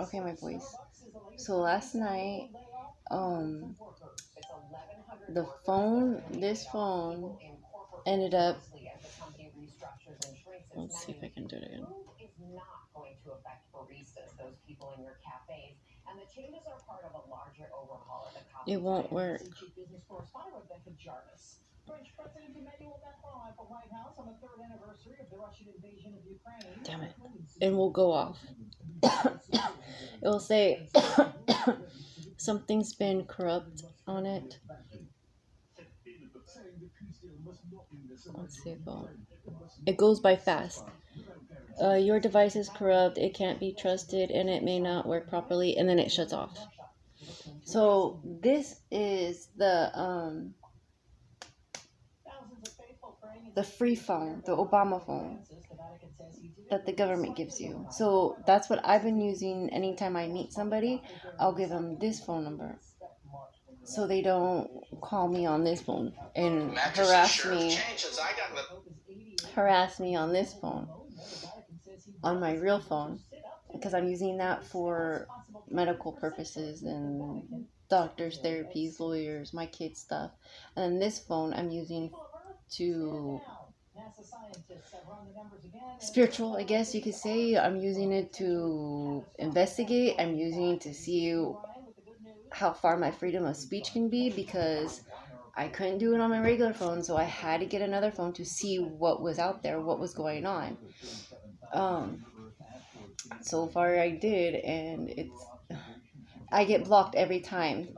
Okay, my boys. So last night, um, this phone ended up. Let's see if I can do it again. It won't work. Damn it. And we'll go off. It will say something's been corrupt on it. Let's see it go. It goes by fast. Your device is corrupt, it can't be trusted, and it may not work properly, and then it shuts off. So this is the free phone, the Obama phone that the government gives you. So that's what I've been using anytime I meet somebody. I'll give them this phone number so they don't call me on this phone and harass me on this phone, on my real phone, because I'm using that for medical purposes and doctors, therapies, lawyers, my kids' stuff. And then this phone I'm using to spiritual, I guess you could say. I'm using it to investigate. I'm using it to see how far my freedom of speech can be, because I couldn't do it on my regular phone, so I had to get another phone to see what was out there, what was going on. So far I did, and I get blocked every time.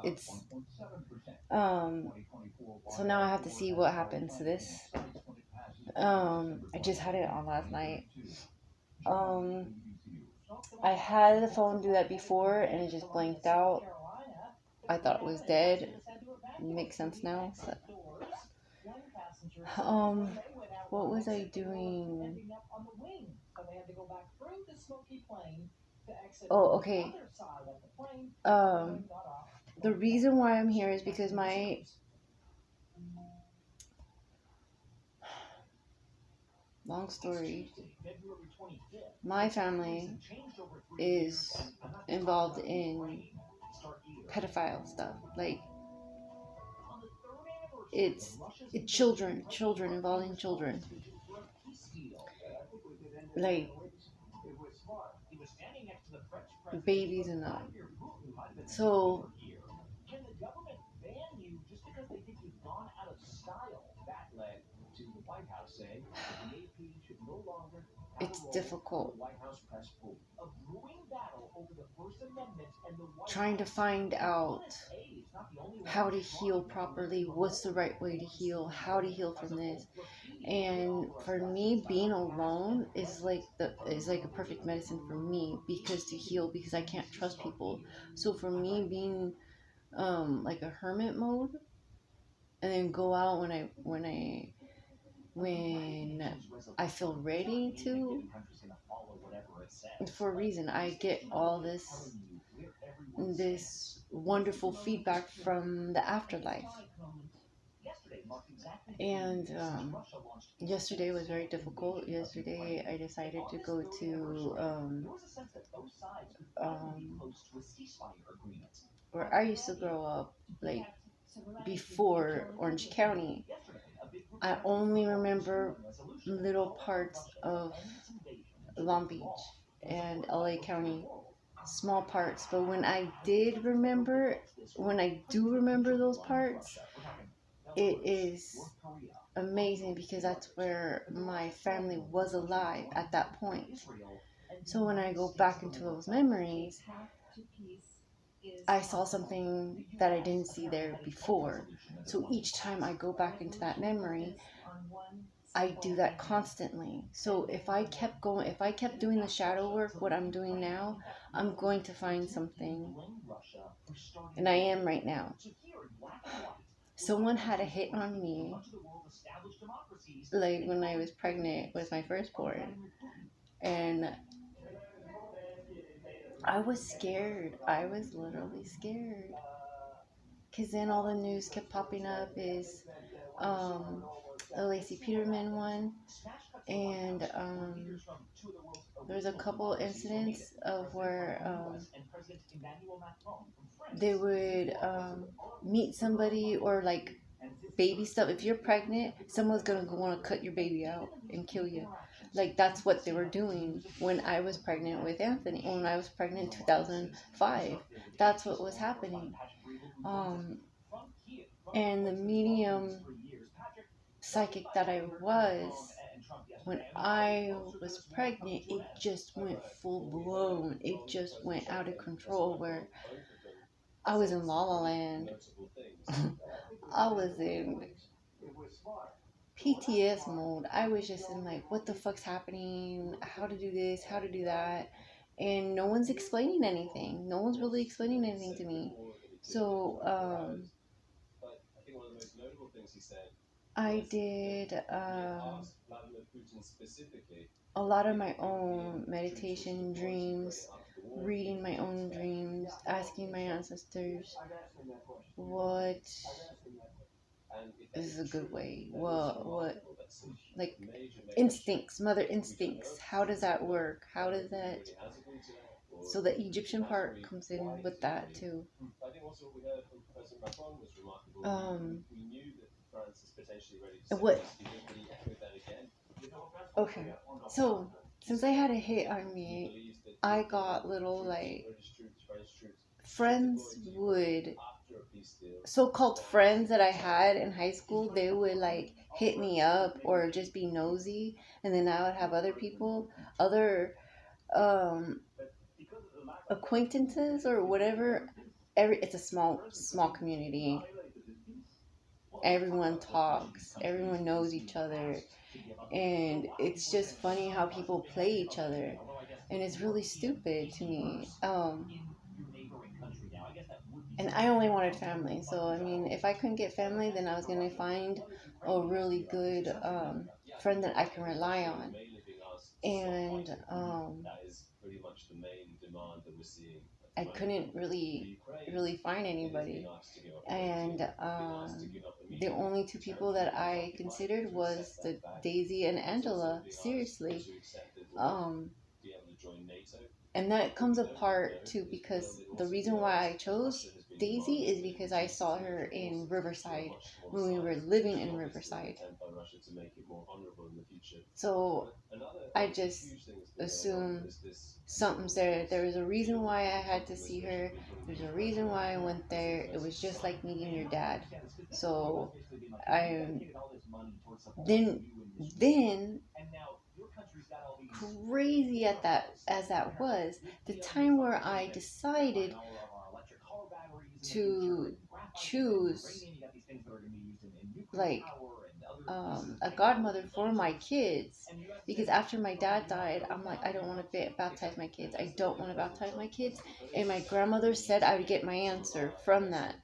So now I have to see what happens to this. I just had it on last night. I had the phone do that before, and it just blanked out. I thought it was dead. Makes sense now. So, what was I doing? Oh, okay. The reason why I'm here is because long story, my family is involved in pedophile stuff. Like, it's children involving children. Like, babies and that. So it's difficult trying to find out how to heal properly, what's the right way to heal, how to heal from this. And for me, being alone is like a perfect medicine for me, because to heal, because I can't trust people. So for me, being like a hermit mode, and then go out when I feel ready to, for a reason. I get all this wonderful feedback from the afterlife. And yesterday was very difficult. Yesterday I decided to go to where I used to grow up, like before Orange County. I only remember little parts of Long Beach and LA County, small parts. But when I do remember those parts, it is amazing, because that's where my family was alive at that point. So when I go back into those memories, I saw something that I didn't see there before. So each time I go back into that memory, I do that constantly. So if I kept doing the shadow work, what I'm doing now, I'm going to find something. And I am right now. Someone had a hit on me, like when I was pregnant with my firstborn. And I was scared. I was literally scared. Because then all the news kept popping up is the Lacey Peterman one. And there's a couple incidents of where they would meet somebody or like baby stuff. If you're pregnant, someone's gonna want to cut your baby out and kill you. Like that's what they were doing when I was pregnant with Anthony. When I was pregnant in 2005, that's what was happening. Um, and the medium psychic that I was, when I was pregnant, it just went full blown. It just went out of control where I was in La La Land. I was in PTS mode. I was just in like, what the fuck's happening? How to do this? How to do that? And no one's explaining anything. No one's really explaining anything to me. So I did a lot of my own meditation dreams, reading my own dreams, asking my ancestors what is a good way. What like instincts, mother instincts. How does that work? How does that? So the Egyptian part comes in with that too. Um, what? Okay, so since I had a hit on me, I got little like friends would so-called friends that I had in high school, they would like hit me up or just be nosy, and then I would have other people, other um, acquaintances or whatever. It's a small community. Everyone talks. Everyone knows each other, and it's just funny how people play each other, and it's really stupid to me. And I only wanted family. So I mean, if I couldn't get family, then I was gonna find a really good friend that I can rely on. And I couldn't really find anybody. And the only two people that I considered was the Daisy and Angela. Seriously. Um, and that comes apart too because the reason why I chose Daisy is because I saw her in Riverside when we were living in Riverside. So I just assume something's there. There was a reason why I had to see her. There's a reason why I went there. It was just like meeting your dad. So I then then crazy at that as that was, the time where I decided to choose like a godmother for my kids, because after my dad died, I'm like, I don't want to baptize my kids. I don't want to baptize my kids. And my grandmother said I would get my answer from that,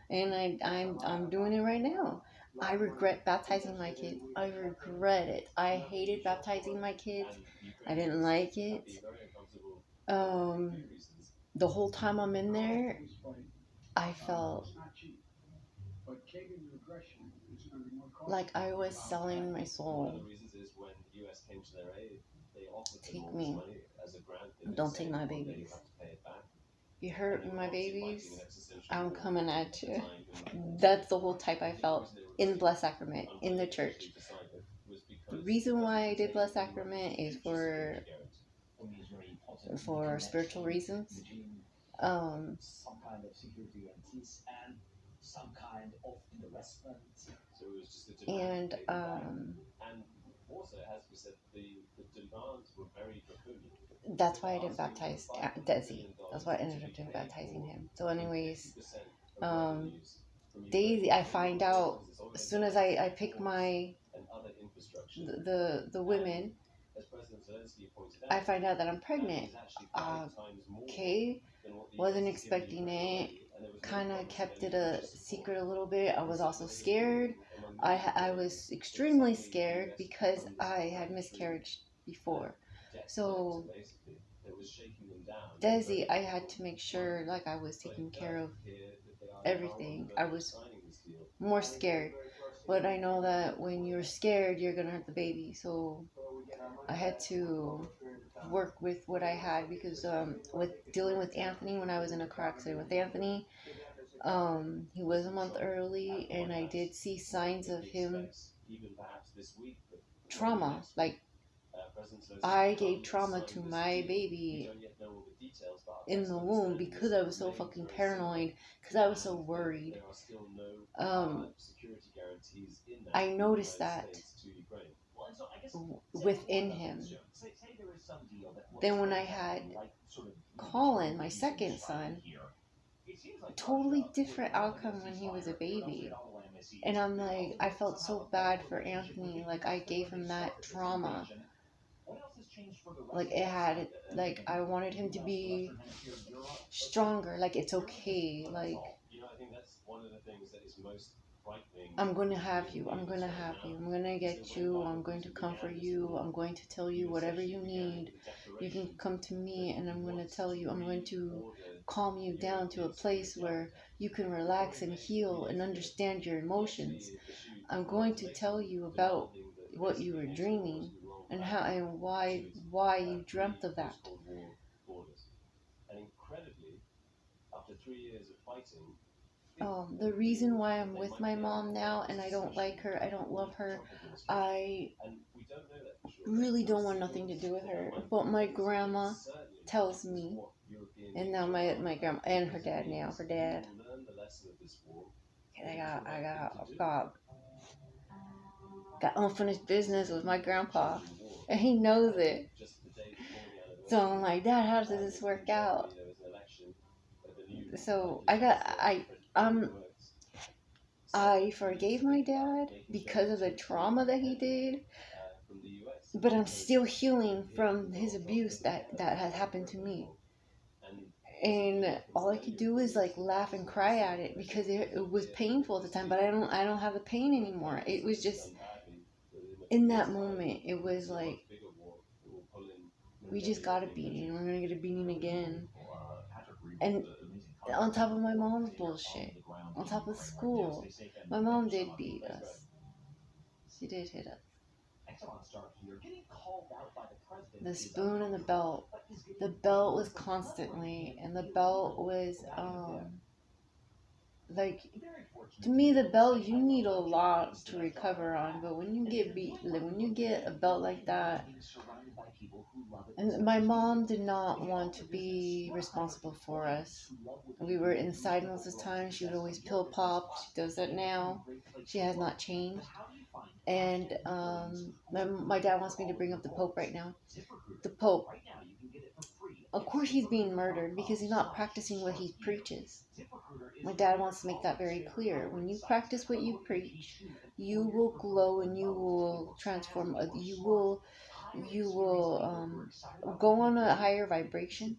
and I'm doing it right now. I regret baptizing my kids. I regret it. I hated baptizing my kids. I didn't like it. Um, the whole time I'm in there, I felt like I was selling my soul. Take me. Don't take my babies. You hurt my babies, I'm coming at you. That's the whole type I felt in Blessed Sacrament, in the church. The reason why I did Blessed Sacrament is for spiritual reasons. Um, and that's why I didn't baptize Desi. That's why I ended up doing baptizing him. So, anyways, um, Daisy, I find out as soon as I pick my the women, I find out that I'm pregnant. Okay, wasn't expecting it. Kind of kept it a secret a little bit. I was also scared. I was extremely scared because I had miscarriage before. So Desi, I had to make sure like I was taking care of everything. I was more scared, but I know that when you're scared, you're gonna hurt the baby. So I had to work with what I had because with dealing with Anthony when I was in a car accident with Anthony, he was a month early, and I did see signs of him trauma. Like I gave trauma to my baby in the womb because I was so fucking paranoid, because I was so worried. Um, I noticed that within him. Then when I had Colin, my second son, totally different outcome when he was a baby. And I'm like, I felt so bad for Anthony. Like, I gave him that trauma. Like, it had, like, I wanted him to be stronger. Like, it's okay. Like, I'm going to have you. I'm going to have you. I'm going to get you. I'm going to comfort you. I'm going to tell you whatever you need. You can come to me, and I'm going to tell you. I'm going to calm you down to a place where you can relax and heal and understand your emotions. I'm going to tell you about what you were dreaming and how and why you dreamt of that. The reason why I'm with my mom now and I don't like her, I don't love her, I really don't want nothing to do with her. But my grandma tells me, and now my grandma and her dad now, her dad. And got unfinished business with my grandpa, and he knows it. So I'm like, Dad, how does this work out? So I forgave my dad because of the trauma that he did, but I'm still healing from his abuse that has happened to me. And all I could do is like laugh and cry at it because it was painful at the time, but I don't have the pain anymore. It was just in that moment, it was like we just got a beating. We're gonna get a beating again, and on top of my mom's bullshit, on top of school, my mom did beat us. She did hit us. The spoon and the belt. The belt was constantly, and the belt was like, to me, the belt, you need a lot to recover on, but when you get beat, like when you get a belt like that, and my mom did not want to be responsible for us. We were inside most of the time. She would always pill pop. She does that now. She has not changed. And my dad wants me to bring up the Pope right now. The Pope. Of course he's being murdered because he's not practicing what he preaches. My dad wants to make that very clear. When you practice what you preach, you will glow and you will transform. You will go on a higher vibration,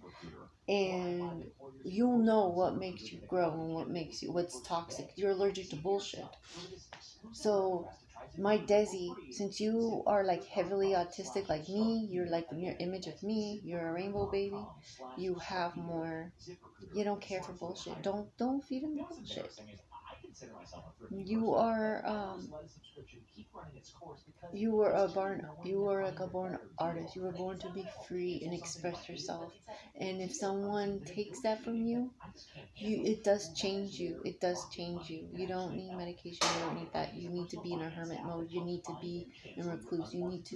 and you'll know what makes you grow and what's toxic. You're allergic to bullshit. So my Desi, since you are like heavily autistic like me, you're like the mirror image of me, you're a rainbow baby, you have more, you don't care for bullshit. Don't feed him the bullshit. You are you were like a born artist. You were born to be free and express yourself. And if someone takes that from you, it does change you. It does change you. You don't need medication. You don't need that. You need to be in a hermit mode. You need to be in recluse. You need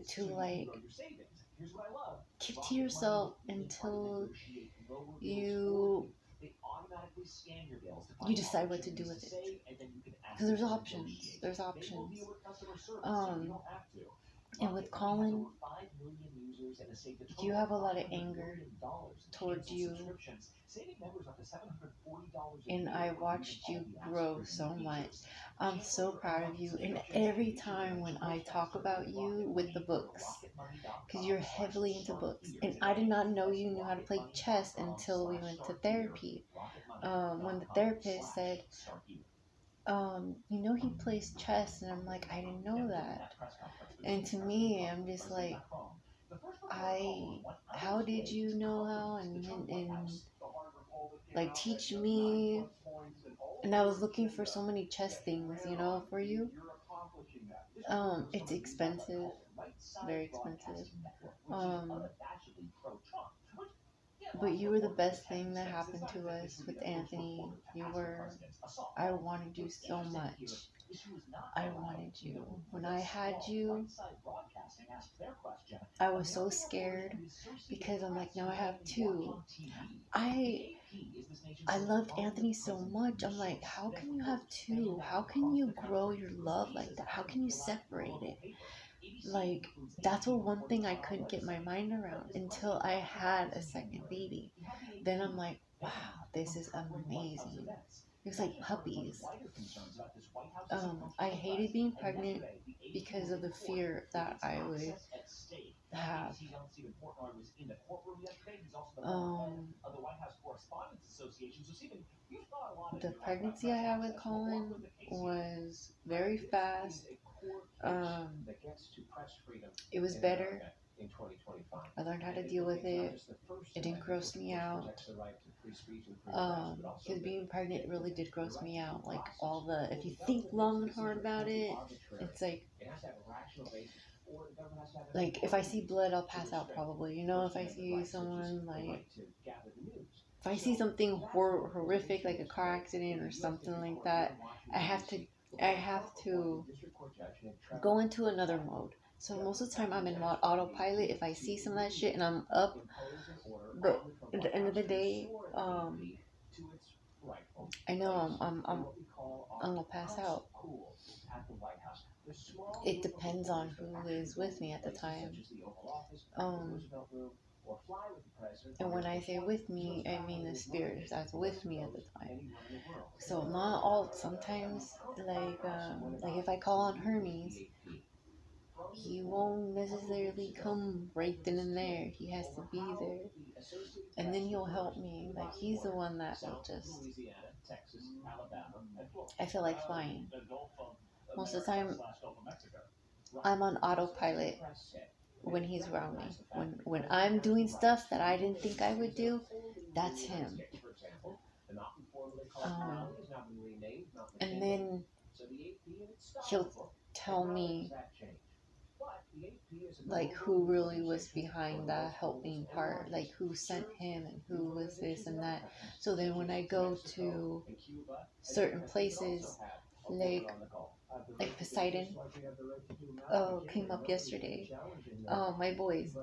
to like keep to yourself until you decide what to do with it. Because there's options. There's options. And with Colin, you have a lot of anger towards you. And I watched you grow so much. I'm so proud of you. And every time when I talk about you with the books, because you're heavily into books, and I did not know you knew how to play chess until we went to therapy. When the therapist said, he plays chess, and I'm like, I didn't know that. And to me, I'm just like, how did you know how, and like teach me. And I was looking for so many chess things, for you. It's expensive, very expensive. Um, but you were the best thing that happened to us with Anthony. You were, I wanted you so much. I wanted you. When I had you, I was so scared because I'm like, now I have two. I I loved Anthony so much. I'm like, how can you have two? How can you grow your love like that? How can you separate it? Like, that's what one thing I couldn't get my mind around until I had a second baby. Then I'm like, wow, this is amazing. It's like puppies. I hated being pregnant because of the fear that I would have. The pregnancy I had with Colin was very fast. It was better. I learned how to deal with it. It didn't gross me out. Because being pregnant really did gross me out. Like all the, if you think long and hard about it, it's like if I see blood, I'll pass out probably. You know, if I see someone like, if I see something horrific like a car accident or something like that, I have to, I have to go into another mode. So most of the time I'm in autopilot if I see some of that shit and I'm up. But at the end of the day, I know I'm gonna pass out. It depends on who is with me at the time. And when I say with me, I mean the spirit that's with me at the time. So not all. Sometimes, like if I call on Hermes, he won't necessarily come right then and there. He has to be there, and then he'll help me. Like he's the one that will just. I feel like flying. Most of the time, I'm on autopilot when he's around me. When I'm doing stuff that I didn't think I would do, that's him. And then he'll tell me like who really was behind the helping part, like who sent him and who was this and that. So then when I go to certain places, like Poseidon came up yesterday. My boys,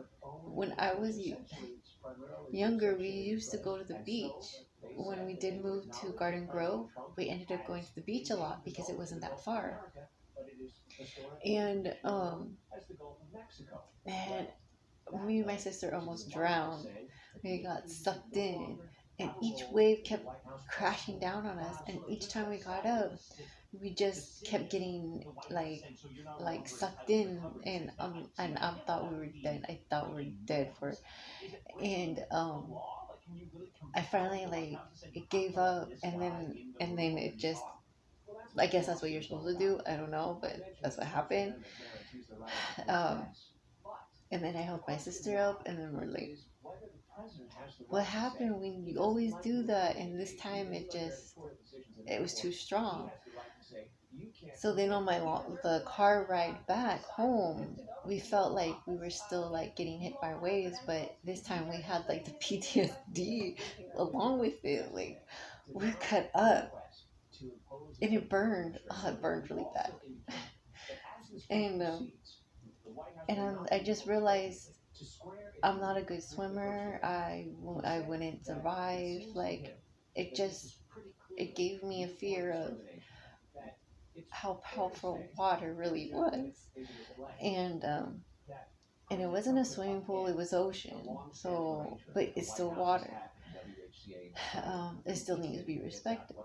when I was younger, we used to go to the beach. When we did move to Garden Grove, we ended up going to the beach a lot because it wasn't that far. And man, me and my sister almost drowned. We got sucked in, and each wave kept crashing down on us. And each time we got up, we just kept getting like sucked in, and I thought we were dead. I thought we were dead for, and I finally like it gave up, and then it just. I guess that's what you're supposed to do. I don't know, but that's what happened. Um, and then I helped my sister up, and then we're like, what happened when you always do that? And this time it was too strong. So then on the car ride back home, we felt like we were still like getting hit by waves, but this time we had like the PTSD along with it. Like we're cut up, and it burned. Oh, it burned really bad. And I just realized I'm not a good swimmer. I wouldn't survive. Like it gave me a fear of how powerful water really was, and it wasn't a swimming pool, it was ocean. So but it's still water. It still needs to be respected.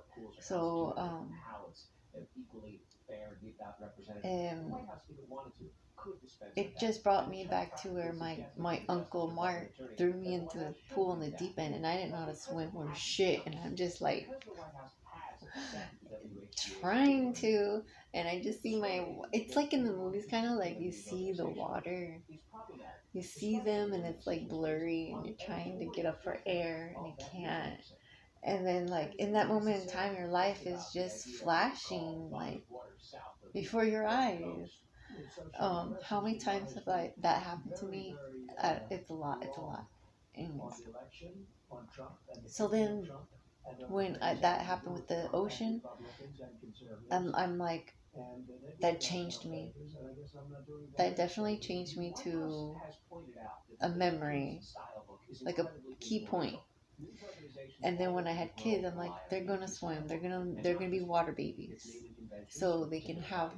So it just brought me back to where my uncle Mark threw me into the pool in the deep end, and I didn't know how to swim or shit, and I'm just like trying to, and I just see it's like in the movies, kind of like you see the water, you see them, and it's like blurry, and you're trying to get up for air, and you can't. And then like in that moment in time, your life is just flashing like before your eyes. How many times have that happened to me? It's a lot. It's a lot. Anyways. So then, when that happened with the ocean, I'm like, that changed me. That definitely changed me to a memory, like a key point. And then when I had kids, I'm like, they're gonna swim. They're gonna be water babies, so they can have